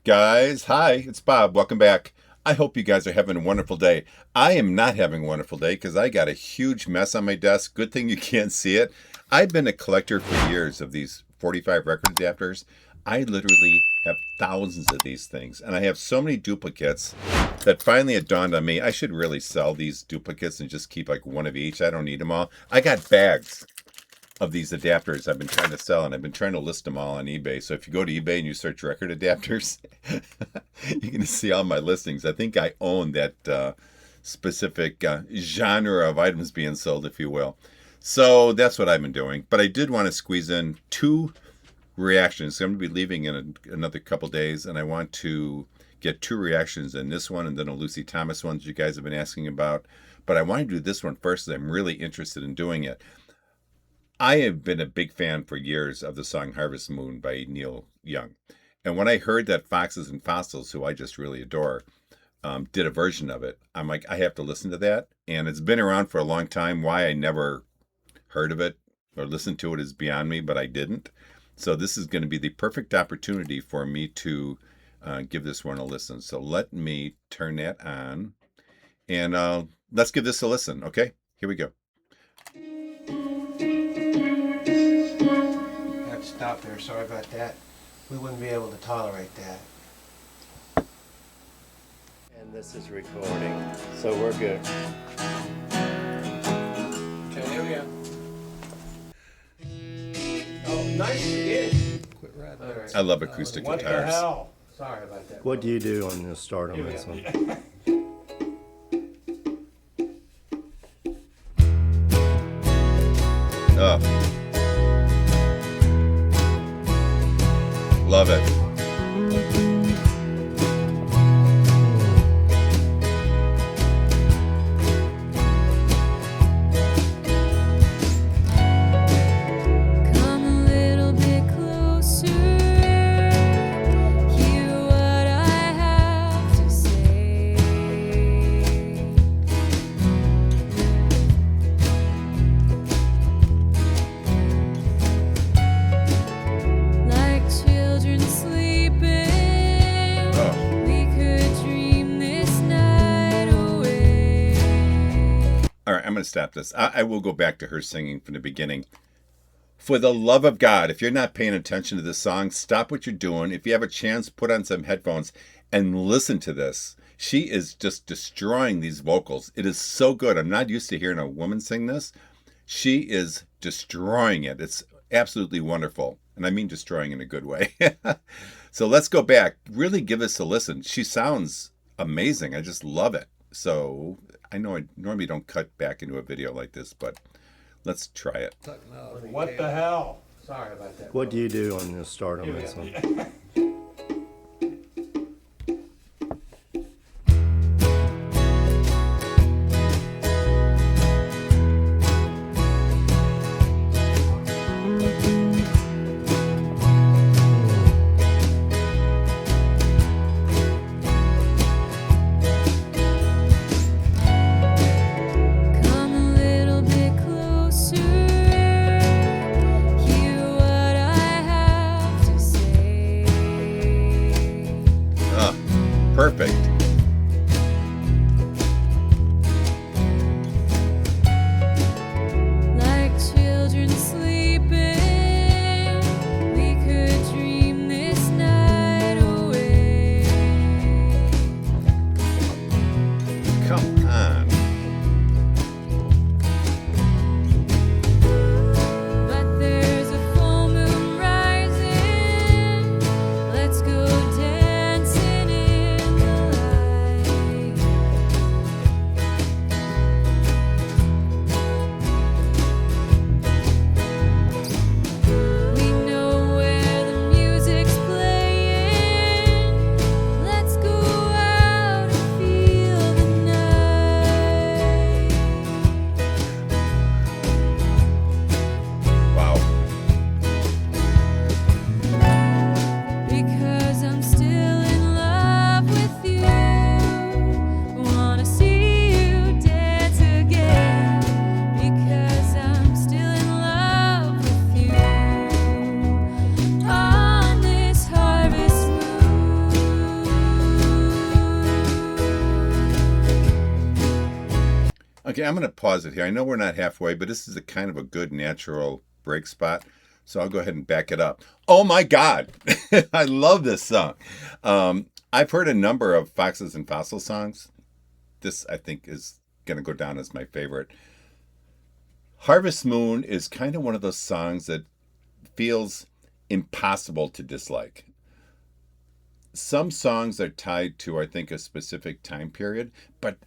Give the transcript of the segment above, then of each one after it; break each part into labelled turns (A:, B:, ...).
A: Guys, hi, it's Bob. Welcome back. I hope you guys are having a wonderful day. I am not having a wonderful day because I got a huge mess on my desk. Good thing you can't see it. I've been a collector for years of these 45 record adapters. I literally have thousands of these things, and I have so many duplicates that finally it dawned on me I should really sell these duplicates and just keep like one of each. I don't need them all. I got bags of these adapters I've been trying to sell, and I've been trying to list them all on eBay. So if you go to eBay and you search record adapters, you're going to see all my listings. I think I own that specific genre of items being sold, if you will. So that's what I've been doing. But I did want to squeeze in two reactions. So I'm going to be leaving in another couple days, and I want to get two reactions in, this one and then a Lucy Thomas one that you guys have been asking about. But I want to do this one first. I'm really interested in doing it. I have been a big fan for years of the song Harvest Moon by Neil Young. And when I heard that Foxes and Fossils, who I just really adore, did a version of it, I'm like, I have to listen to that. And it's been around for a long time. Why I never heard of it or listened to it is beyond me, but I didn't. So this is going to be the perfect opportunity for me to give this one a listen. So let me turn that on and let's give this a listen. Okay, here we go.
B: Stop there, sorry about that. We wouldn't be able to tolerate that.
C: And this is recording, so we're good.
B: Okay, here we go. Oh, nice beginning. Quit right there.
A: I love acoustic
B: What
A: guitars.
B: the hell? Sorry about that.
C: What do you do on the start on this one?
A: Oh. Love it.
D: Come a little bit closer, hear what I have to say. Like children sleeping,
A: Oh.
D: we could dream this night away.
A: All right, I'm going to stop this. I will go back to her singing from the beginning. For the love of God, if you're not paying attention to this song, stop what you're doing. If you have a chance, put on some headphones and listen to this. She is just destroying these vocals. It is so good. I'm not used to hearing a woman sing this. She is destroying it. It's absolutely wonderful. And I mean destroying in a good way. So let's go back. Really give us a listen. She sounds amazing. I just love it. So I know I normally don't cut back into a video like this, but let's try it.
B: What the hell? Sorry about that.
C: What do you do on the start on this one?
D: Come a little bit closer, hear what I have to say.
A: Okay, I'm going to pause it here. I know we're not halfway, but this is a kind of a good natural break spot. So I'll go ahead and back it up. Oh my God. I love this song. I've heard a number of Foxes and Fossils songs. This, I think, is going to go down as my favorite. Harvest Moon is kind of one of those songs that feels impossible to dislike. Some songs are tied to, I think, a specific time period, but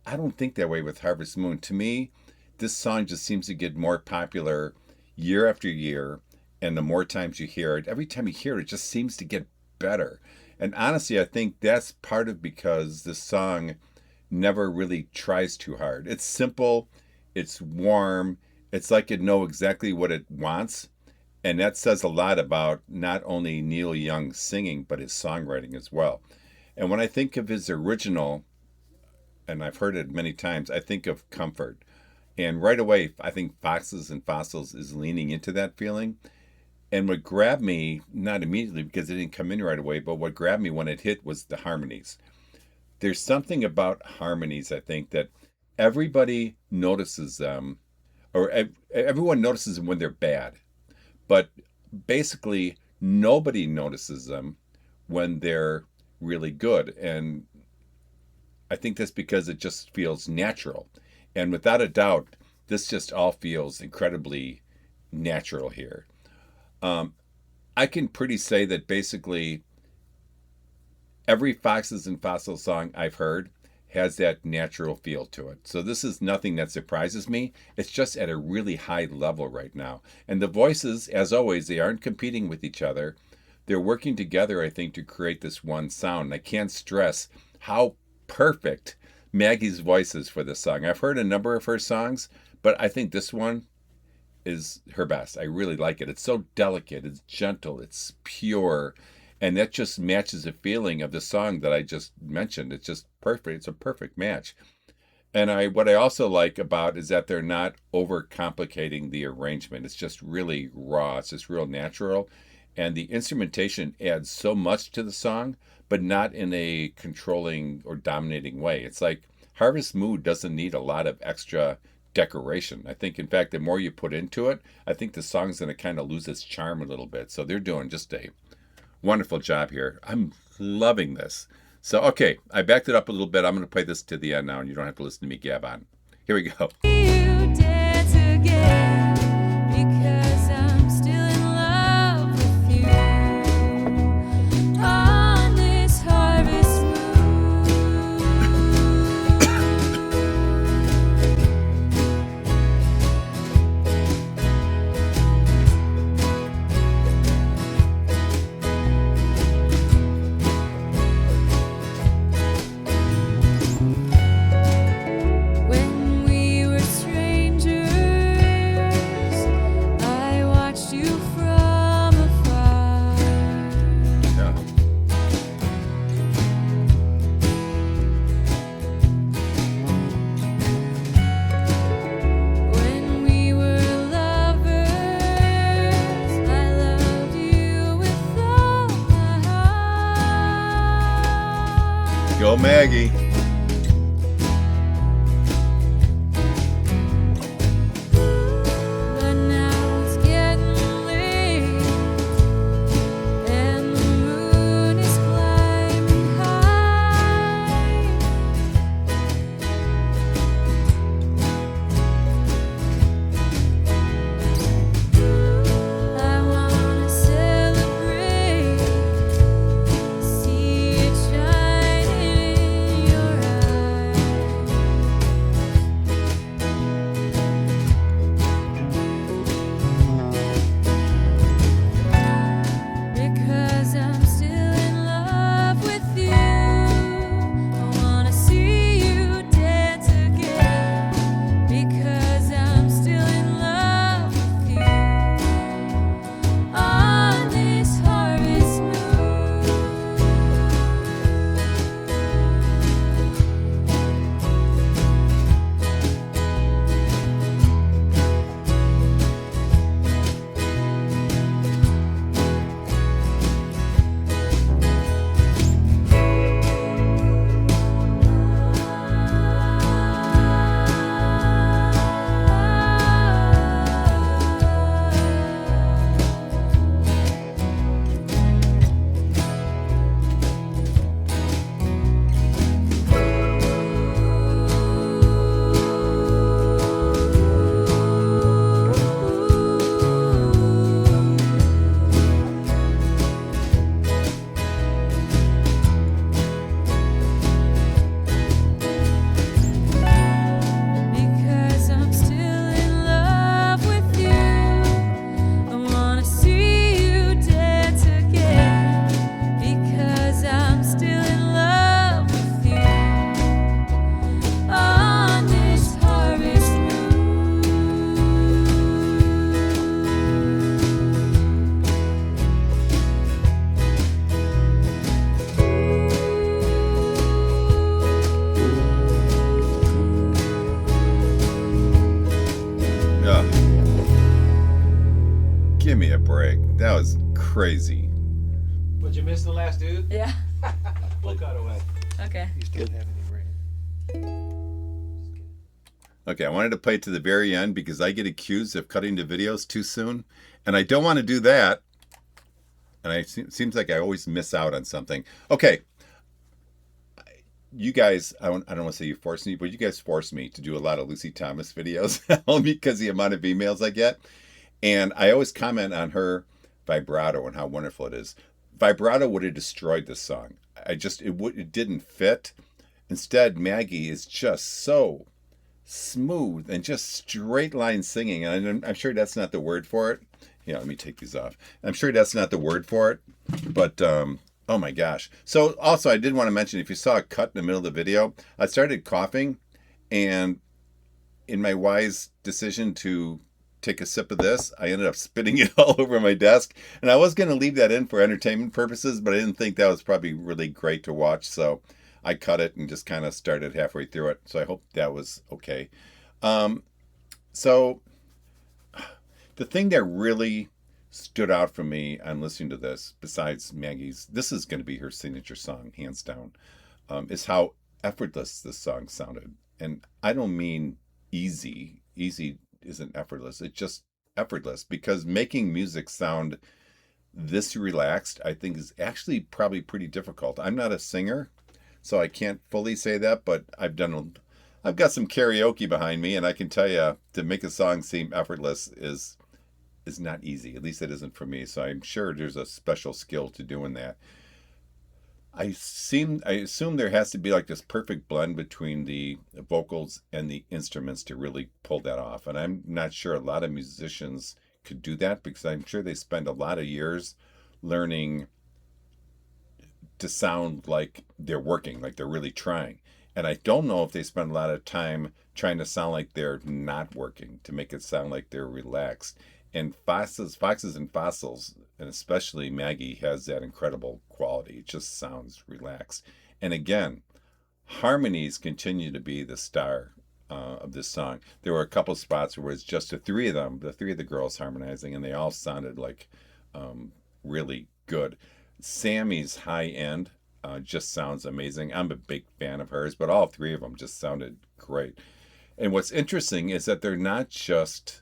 A: I don't think that way with Harvest Moon. To me, this song just seems to get more popular year after year, and the more times you hear it, every time you hear it, it just seems to get better. And honestly, I think that's part of because this song never really tries too hard. It's simple, it's warm, it's like it knows exactly what it wants. And that says a lot about not only Neil Young singing, but his songwriting as well. And when I think of his original, and I've heard it many times, I think of Comfort. And right away, I think Foxes and Fossils is leaning into that feeling. And what grabbed me, not immediately because it didn't come in right away, but what grabbed me when it hit was the harmonies. There's something about harmonies, I think, that everybody notices them, or everyone notices them when they're bad. But basically, nobody notices them when they're really good. And I think that's because it just feels natural. And without a doubt, this just all feels incredibly natural here. I can pretty say that basically every Foxes and Fossils song I've heard has that natural feel to it. So this is nothing that surprises me. It's just at a really high level right now. And the voices, as always, they aren't competing with each other. They're working together, I think, to create this one sound. And I can't stress how perfect Maggie's voice is for this song. I've heard a number of her songs, but I think this one is her best. I really like it. It's so delicate, it's gentle, it's pure, and that just matches the feeling of the song that I just mentioned. It's just perfect. It's a perfect match. And what I also like about is that they're not overcomplicating the arrangement. It's just really raw. It's just real natural. And the instrumentation adds so much to the song, but not in a controlling or dominating way. It's like Harvest Moon doesn't need a lot of extra decoration. I think, in fact, the more you put into it, I think the song's going to kind of lose its charm a little bit. So they're doing just a wonderful job here. I'm loving this. So, okay, I backed it up a little bit. I'm going to play this to the end now, and you don't have to listen to me gab on. Here we go.
D: You dance again because I'm still in love with you on this harvest moon. When we were strangers, I watched you from afar.
A: Yeah.
D: When we were lovers, I loved you with all my heart.
A: Go, Maggie.
D: But now it's getting late, and the moon is climbing high. I wanna celebrate, see it shining in your
A: That was crazy.
B: But you missed the last dude?
D: Yeah.
B: We'll cut away.
D: Okay.
B: You still have any brain?
A: Okay, I wanted to play it to the very end because I get accused of cutting the videos too soon, and I don't want to do that. And it seems like I always miss out on something. Okay, you guys, I don't want to say you forced me, but you guys forced me to do a lot of Lucy Thomas videos only because the amount of emails I get. And I always comment on her vibrato and how wonderful it is. Vibrato would have destroyed this song. It didn't fit. Instead, Maggie is just so smooth and just straight line singing. And I'm sure that's not the word for it. Yeah, let me take these off. I'm sure that's not the word for it, but oh my gosh. So also, I did want to mention, if you saw a cut in the middle of the video, I started coughing, and in my wise decision to take a sip of this, I ended up spitting it all over my desk. And I was going to leave that in for entertainment purposes, but I didn't think that was probably really great to watch. So I cut it and just kind of started halfway through it. So I hope that was okay. So the thing that really stood out for me on listening to this, besides Maggie's, this is going to be her signature song, hands down, is how effortless this song sounded. And I don't mean easy. Easy isn't effortless. It's just effortless, because making music sound this relaxed, I think, is actually probably pretty difficult. I'm not a singer, so I can't fully say that, but I've got some karaoke behind me, and I can tell you, to make a song seem effortless is not easy. At least it isn't for me. So I'm sure there's a special skill to doing that. I assume there has to be like this perfect blend between the vocals and the instruments to really pull that off. And I'm not sure a lot of musicians could do that, because I'm sure they spend a lot of years learning to sound like they're working, like they're really trying. And I don't know if they spend a lot of time trying to sound like they're not working, to make it sound like they're relaxed. And Foxes and Fossils, and especially Maggie, has that incredible quality. It just sounds relaxed. And again, harmonies continue to be the star of this song. There were a couple spots where it's just the three of the girls harmonizing, and they all sounded like really good. Sammy's high end just sounds amazing. I'm a big fan of hers, but all three of them just sounded great. And what's interesting is that they're not just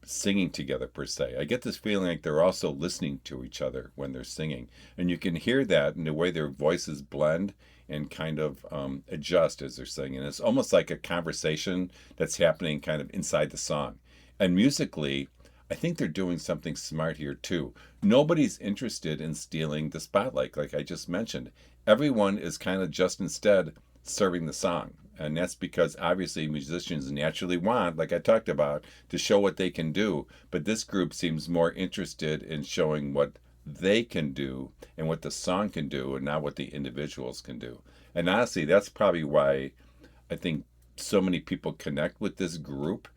A: singing together per se. I get this feeling like they're also listening to each other when they're singing, and you can hear that in the way their voices blend and kind of adjust as they're singing. It's almost like a conversation that's happening kind of inside the song. And musically, I think they're doing something smart here too. Nobody's interested in stealing the spotlight, like I just mentioned. Everyone is kind of just instead serving the song. And that's because obviously musicians naturally want, like I talked about, to show what they can do. But this group seems more interested in showing what they can do and what the song can do, and not what the individuals can do. And honestly, that's probably why I think so many people connect with this group,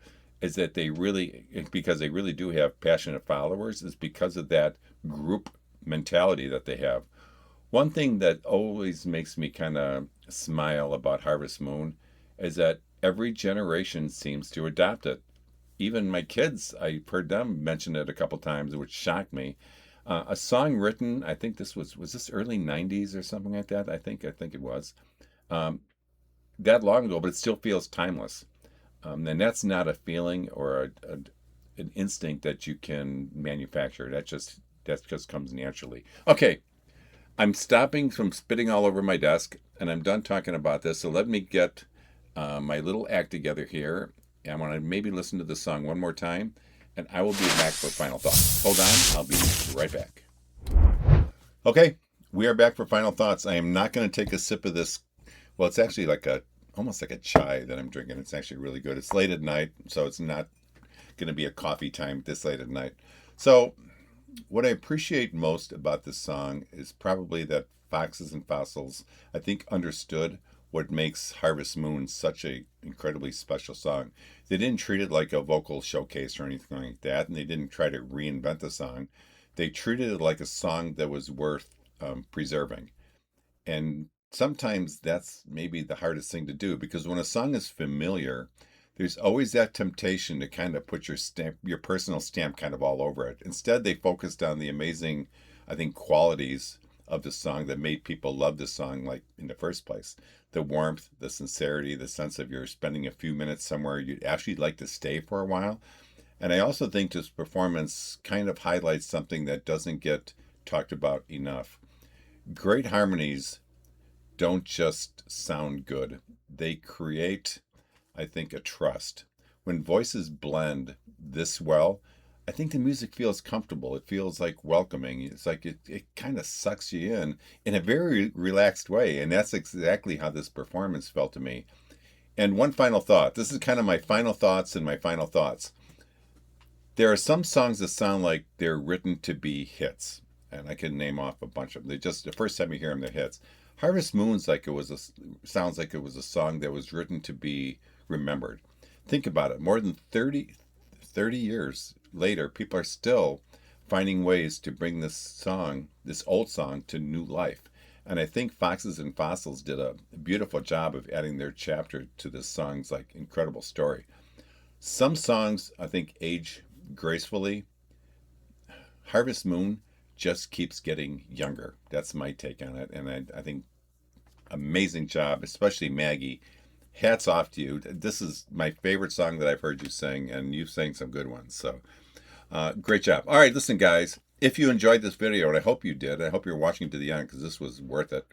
A: is that because they really do have passionate followers, is because of that group mentality that they have. One thing that always makes me kind of smile about Harvest Moon is that every generation seems to adopt it. Even my kids, I've heard them mention it a couple times, which shocked me. A song written, I think this was this early 90s or something like that? I think it was. That long ago, but it still feels timeless. And that's not a feeling or an instinct that you can manufacture. That just comes naturally. Okay, I'm stopping from spitting all over my desk, and I'm done talking about this. So let me get my little act together here. And I want to maybe listen to the song one more time, and I will be back for final thoughts. Hold on, I'll be right back. Okay, we are back for final thoughts. I am not going to take a sip of this. Well, it's actually almost like a chai that I'm drinking. It's actually really good. It's late at night, so it's not going to be a coffee time this late at night. So what I appreciate most about this song is probably that Foxes and Fossils, I think, understood what makes Harvest Moon such a incredibly special song. They didn't treat it like a vocal showcase or anything like that, and they didn't try to reinvent the song. They treated it like a song that was worth preserving. And sometimes that's maybe the hardest thing to do, because when a song is familiar, there's always that temptation to kind of put your stamp, your personal stamp kind of all over it. Instead, they focused on the amazing, I think, qualities of the song that made people love the song, like in the first place. The warmth, the sincerity, the sense of you're spending a few minutes somewhere you'd actually like to stay for a while. And I also think this performance kind of highlights something that doesn't get talked about enough. Great harmonies don't just sound good. They create, I think, a trust. When voices blend this well, I think the music feels comfortable. It feels like welcoming. It's like it kind of sucks you in a very relaxed way. And that's exactly how this performance felt to me. And one final thought. This is kind of my final thoughts and my final thoughts. There are some songs that sound like they're written to be hits. And I can name off a bunch of them. They just, the first time you hear them, they're hits. Harvest Moon's sounds like it was a song that was written to be remembered. Think about it. More than 30 years later, people are still finding ways to bring this song, this old song, to new life. And I think Foxes and Fossils did a beautiful job of adding their chapter to this song's like incredible story. Some songs I think age gracefully. Harvest Moon just keeps getting younger. That's my take on it. And I think amazing job, especially Maggie. Hats off to you. This is my favorite song that I've heard you sing, and you've sang some good ones. So great job. All right, listen, guys. If you enjoyed this video, and I hope you did, I hope you're watching to the end because this was worth it.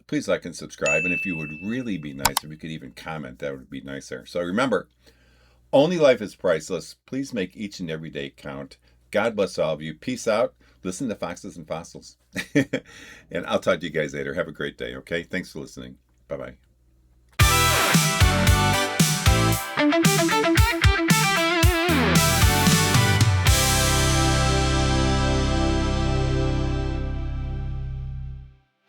A: Please like and subscribe. And if you would really be nice, if you could even comment, that would be nicer. So remember, only life is priceless. Please make each and every day count. God bless all of you. Peace out. Listen to Foxes and Fossils. And I'll talk to you guys later. Have a great day, okay? Thanks for listening. Bye-bye.